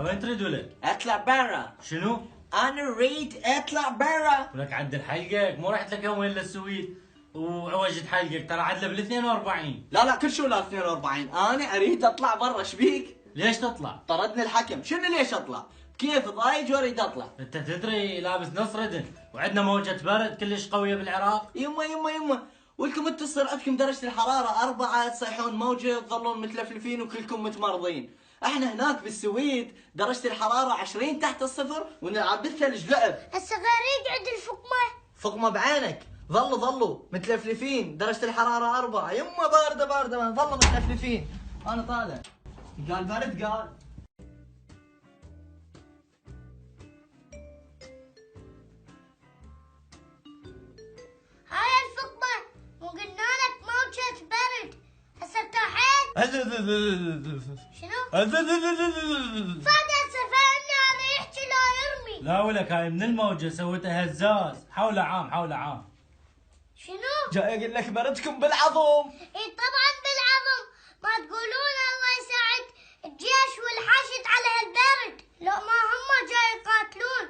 وين تريد ولد؟ اطلع برا. شنو؟ انا اريد اطلع برا. ولك عدل حلقك، مو رحت لك يومين للسويد وعوجت حلقك، ترى عدله بال 42. لا كل شو لا 42، انا اريد اطلع برا. شبيك؟ ليش تطلع؟ طردني الحكم. شنو ليش اطلع؟ كيف ضايج واريد اطلع. انت تدري لابس نص ردن وعندنا موجة برد كلش قوية بالعراق. يما ولكم انتم تصير عندكم درجة الحرارة 4 تصيحون موجة تظلون متلفلفين وكلكم متمرضين. احنا هناك بالسويد درجة الحرارة 20 تحت الصفر ونلعب بالثلج لعب. الصغير يقعد الفقمة. فقمة بعينك. ظلوا متلفلفين، درجة الحرارة 4. يما باردة ما ظلوا متلفلفين. انا طالع. قال برد قال. هاي الفقمة مو قلنا لك موجة برد. هسه ارتحت؟ شنو؟ فهد هسه فهمني هذا يحكي لا يرمي. لا ولك هاي من الموجة سويتها هزاز، حول عام. شنو؟ جاي اقول لك بردكم بالعظم. اي طبعا بالعظم، ما تقولون الله يساعد الجيش والحشد على هالبرد. لو ما هم جاي يقاتلون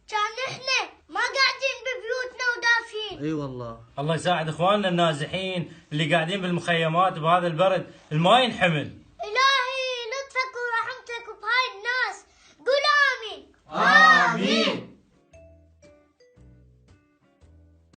كان احنا ما قاعدين ببيوتنا ودافين. اي والله. الله يساعد اخواننا النازحين اللي قاعدين بالمخيمات بهذا البرد، الما ينحمل.